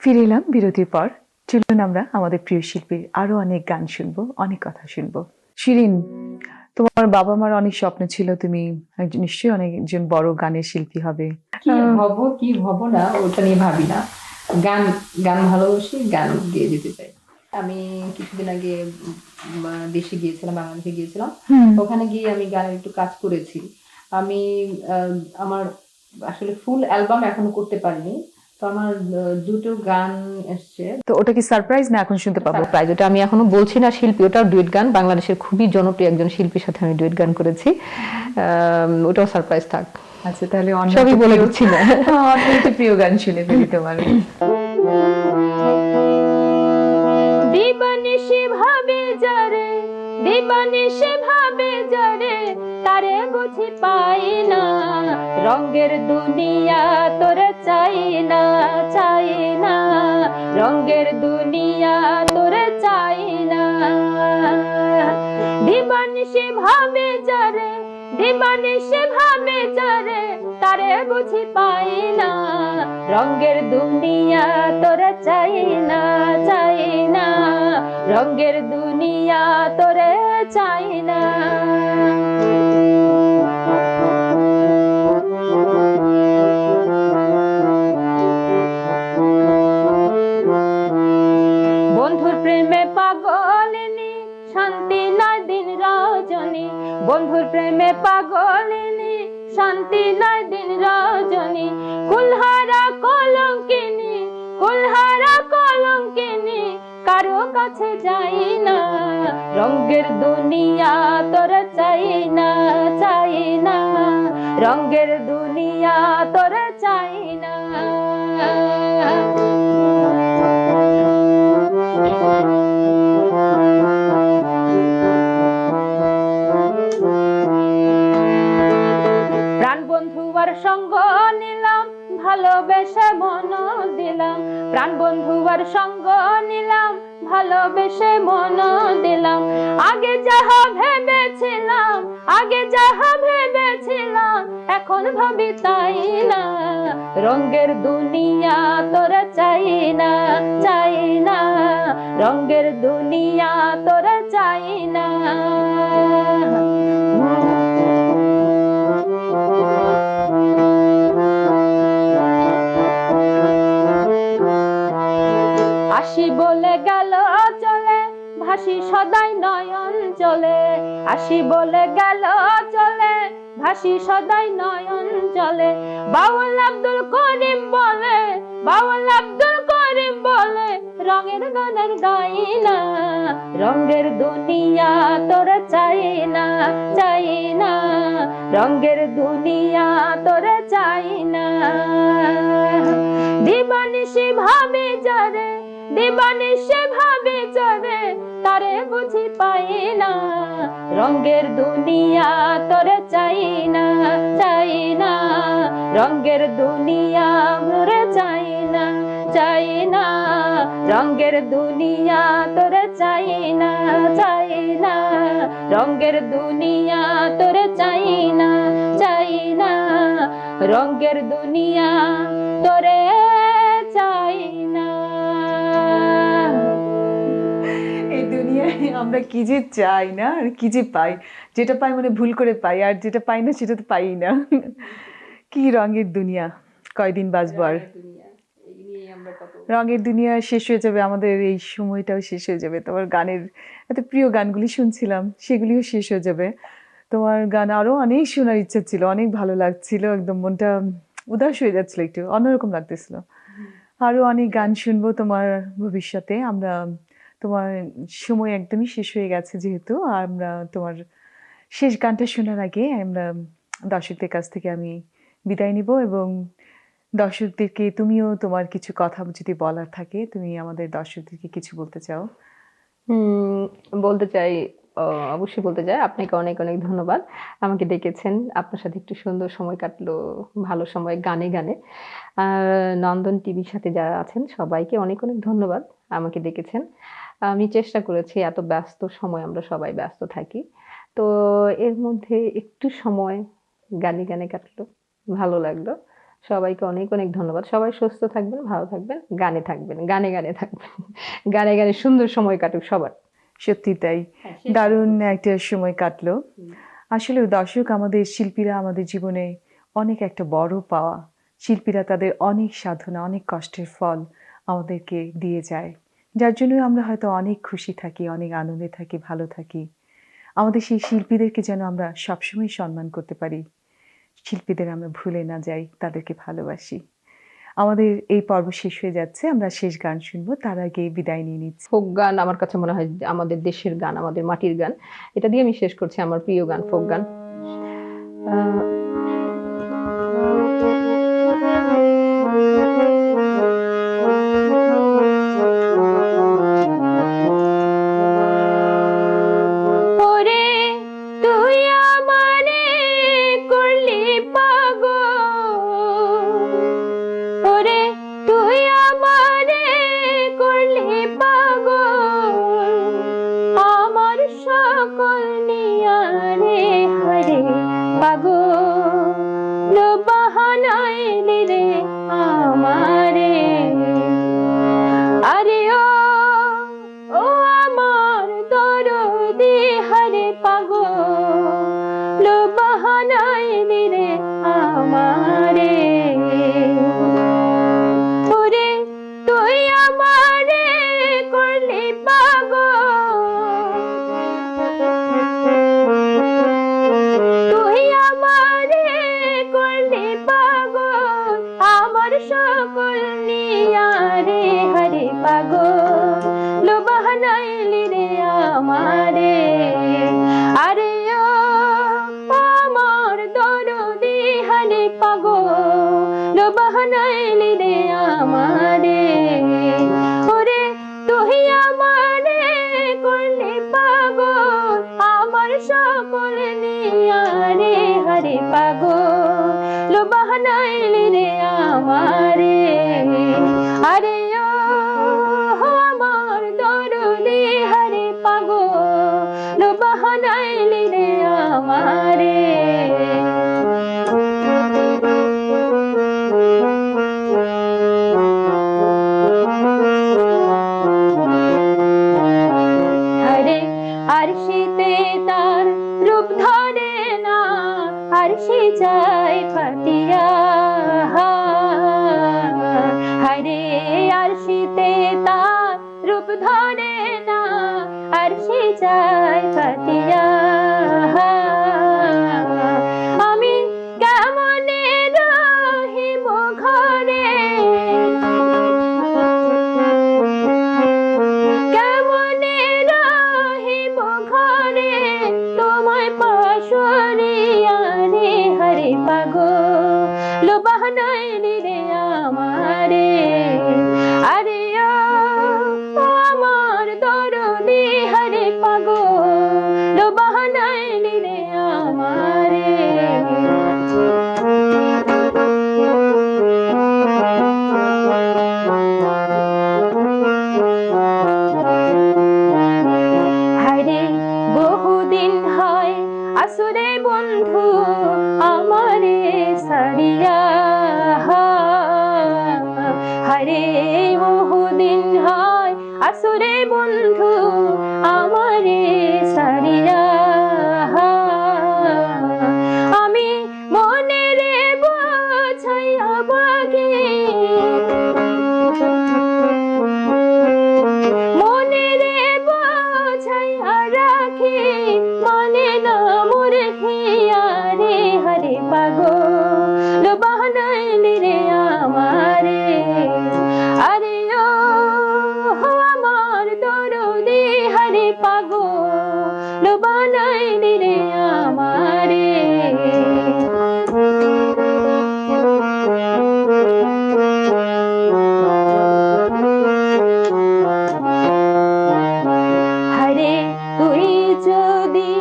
ফিরে এলাম বিরতির পর। চলুন আমরা আমাদের প্রিয় শিল্পীর আরো অনেক গান শুনবো, অনেক কথা শুনবো। শিরিন, তোমার বাবা মার অনেক স্বপ্ন ছিল তুমি নিশ্চয়ই অনেকজন বড় গানের শিল্পী হবে। কি হব কি হব না ওটা নিয়ে ভাবি না। গান গান ভালোবাসি, গান দিয়ে যেতে চাই। আমি কিছুদিন আগে দেশে গিয়েছিলাম, বাংলাদেশে গিয়েছিলাম। ওখানে গিয়ে আমি গানের একটু কাজ করেছি। আমি আমার আসলে ফুল অ্যালবাম এখনো করতে পারিনি, তো আমার দুটো গান এসছে। তো ওটা কি সারপ্রাইজ না এখন শুনতে পাবো? সারপ্রাইজ, ওটা আমি এখনো বলছি না। শিল্পী, ওটাও ডুয়েট গান, বাংলাদেশের খুবই জনপ্রিয় একজন শিল্পীর সাথে আমি ডুয়েট গান করেছি। ওটাও সারপ্রাইজ থাক। আচ্ছা, তাহলে সবই বলে দিচ্ছি না। অন্য একটি প্রিয় গান শুনে ফেলি তোমার। দিবানিশি ভাবে যারে, দিবানিশি ভাবে যারে, তারে বুঝি পাই না। রঙের দুনিয়া তোরে চাই না, চাই না। রঙের দুনিয়া তোরে চাই না। দিবানিশি ভাবে যারে, দিবানিশি ভাবে যারে, তারে বুঝি পাই না। রঙের দুনিয়া তোরে চাই না, চাই না। রঙের দুনিয়া তোরে চাই না। বন্ধুর প্রেমে পাগলিনী, শান্তি নাই দিন রজনী। বন্ধুর প্রেমে পাগলিনী, শান্তি নাই দিন রজনী। কুলহারা কলঙ্কিনী, কুলহারা কলঙ্কিনী, কারো কাছে যাই না। রঙের দুনিয়া তোরে চাই না, চাই না। রঙের দুনিয়া তোরে চাই না। প্রাণ বন্ধু আর সঙ্গ নিলাম, ভালোবেসে মন দিলাম। প্রাণ বন্ধু আর সঙ্গ নিলাম, ভালোবেসে মন দিলাম। আগে যাহা ভেবেছিলাম, আগে যাহা ভেবেছিলাম, এখন ভাবি তাই না। রঙের দুনিয়া তোরা চাই না, চাই না। রঙের দুনিয়া তোরা চাই না। আসি বলে গেল চলে, ভাসি সদাই নয়ন চলে। আসি বলে গেল চলে, ভাসি সদাই নয়ন চলে। বাউল আব্দুল করিম বলে, বাউল আব্দুল করিম বলে, রঙের গানের গাই না। রঙের দুনিয়া তোরা চাই না, চাই না। রঙের দুনিয়া তোরা চাই না। দিবানিশি ভাবে যারে, দিবানিশি ভাবে যারে, তারে বুঝি পাই না। রঙের দুনিয়া তোরে চাই না, চাই না। রঙের দুনিয়া তোরে চাই না, চাই না। রঙের দুনিয়া তোরে চাই না, চাই না। রঙের দুনিয়া তোরে চাই না, চাই না। রঙের দুনিয়া তোরে চাই না। এই দুনিয়ায় আমরা কি যে চাই না আর কি যে পাই। যেটা পাই মানে ভুল করে পাই, আর যেটা পাই না সেটা তো পাই না। কি রঙের দুনিয়া, কয়দিন বাঁচবো আর। রঙের দুনিয়া শেষ হয়ে যাবে, আমাদের এই সময়টাও শেষ হয়ে যাবে। তোমার গানের এত প্রিয় গানগুলি শুনছিলাম, সেগুলিও শেষ হয়ে যাবে। তোমার গান আরো অনেক শোনার ইচ্ছা ছিল, অনেক ভালো লাগছিল, একদম মনটা উদাস হয়ে যাচ্ছিল, একটু অন্যরকম লাগতেছিল। আরো অনেক গান শুনবো তোমার ভবিষ্যতে আমরা। তোমার সময় একদমই শেষ হয়ে গেছে যেহেতু, আমরা তোমার শেষ গানটা শোনার আগে আমরা দর্শকদের কাছ থেকে আমি বিদায় নিব, এবং দর্শকদেরকে তুমিও তোমার কিছু কথা যদি বলার থাকে, তুমি আমাদের দর্শকদেরকে কিছু বলতে চাও? বলতে চাই, অবশ্যই বলতে চাই। আপনাকে অনেক অনেক ধন্যবাদ, আমাকে ডেকেছেন। আপনার সাথে একটু সুন্দর সময় কাটলো, ভালো সময় গানে গানে। নন্দন টিভির সাথে যারা আছেন সবাইকে অনেক অনেক ধন্যবাদ, আমাকে ডেকেছেন। আমি চেষ্টা করেছি, এত ব্যস্ত সময় আমরা সবাই ব্যস্ত থাকি, তো এর মধ্যে একটু সময় গানে গানে কাটলো, ভালো লাগলো। সবাইকে অনেক অনেক ধন্যবাদ। সবাই সুস্থ থাকবেন, ভালো থাকবেন, গানে থাকবেন, গানে গানে থাকবেন, গানে গানে সুন্দর সময় কাটুক সবার। সত্যি তাই, দারুণ একটা সময় কাটলো। আসলে দর্শক, আমাদের শিল্পীরা আমাদের জীবনে অনেক একটা বড় পাওয়া। শিল্পীরা তাদের অনেক সাধনা, অনেক কষ্টের ফল আমাদেরকে দিয়ে যায়, যার জন্য আমরা হয়তো অনেক খুশি থাকি, অনেক আনন্দে থাকি, ভালো থাকি। আমাদের সেই শিল্পীদেরকে যেন আমরা সবসময় সম্মান করতে পারি, শিল্পীদের আমরা ভুলে না যাই, তাদেরকে ভালোবাসি। আমাদের এই পর্ব শেষ হয়ে যাচ্ছে, আমরা শেষ গান শুনবো, তার আগে বিদায় নিয়ে নিচ্ছি। ফোক গান আমার কাছে মনে হয় আমাদের দেশের গান, আমাদের মাটির গান। এটা দিয়ে আমি শেষ করছি আমার প্রিয় গান, ফোক গান। ওরে তুই আমারে করলি পাগল, ওরে তুই আমারে করলি পাগল, আমার সকল নিয়ারে হরে পাগল বাহানাইলি রে আমারে। আরে ও আমার দরদি হরে পাগল বাহানাইলি রে আমারে। ওরে তুই আমারে করলি পাগল, তুই আমারে করলি পাগল, আমার সকল নিয়ারে হরে পাগল বাহানাইলি রে আমারে। আরে ও আমার দরদি হরে পাগল বাহানাইলি রে আমারে। ওরে তুই আমারে করলি পাগল, আমার সকল নিয়ারে হরে পাগল বাহানাইলি রে আমারে। আরে ও আমার দরদি হরে পাগল বাহানাইলি রে আমারে। হরে আরশিতে তার রূপ ধরে না, আরশি যায় ফাটিয়া। হরে আরশিতে তার রূপ ধরে না, আরশি যায় ফাটিয়া। আমি কেমনে রহিব ঘরে, কেমনে রহিব ঘরে, তোমায় পাশরিয়া রে হরে পাগল বাহানাইলি রে আমারে। আরে ও আমার দরদি হরে পাগল বাহানাইলি রে আমারে। হরে বহুদিন হয় আসরে বন্ধু আমারে সারিয়া। হরে বহুদিন হয় আসরে বন্ধু আমারে সারিয়া। আমি মনে রে বোঝাইয়া বাগে, মনে রে বোঝাইয়া রাখি, মানে না মোর হিয়া রে হরে পাগল বাহানাইলি রে আমারে। আরে ও আমার দরদি হরে পাগল বাহানাইলি রে আমারে। হরে তুই যদি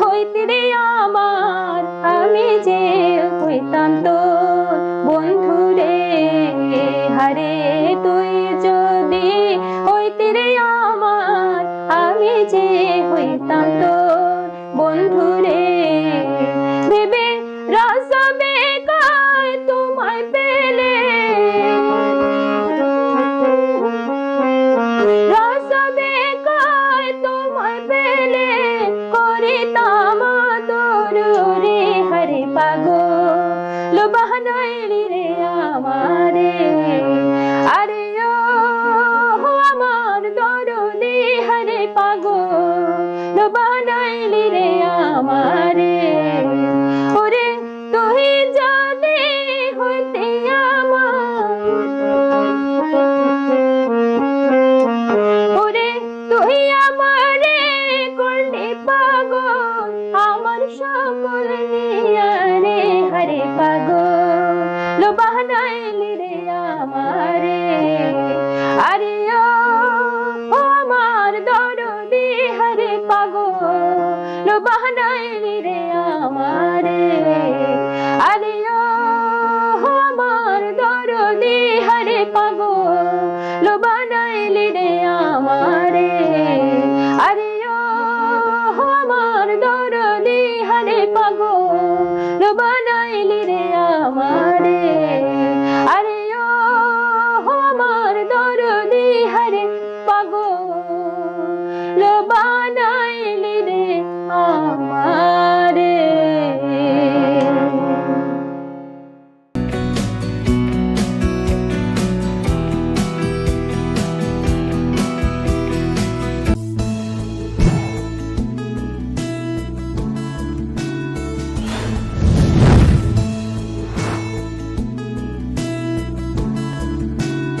হইতি রে আমার, আমি যে হইতাম তোর বন্ধু রে। হরে তুই যদি হইতি রে আমার, আমি যে হইতাম তোর বন্ধু রে। ভেবে রাজা বেকায় তোমায় লো বাহানাইলি রে আমারে আরে ও আমার দরদি হারে পাগল লো বাহানাইলি রে আমারে ওরে তুই যদি হইতে ওরে তুই আমারে করলি পাগল আমার সকল নিয়া রে হরে পাগল লো বাহানাইলি রে আমারে আরে ও আমার দরদি হরে পাগল লো বাহানাইলি রে আমারে আরে ও আমার দরদি হরে পাগল লো বানাইলি রে আমারে আরে ও আমার দরদি হরে পাগল লো বানাইলি রে আমারে আরে ও আমার দরদি হরে পাগল লো বানাইলি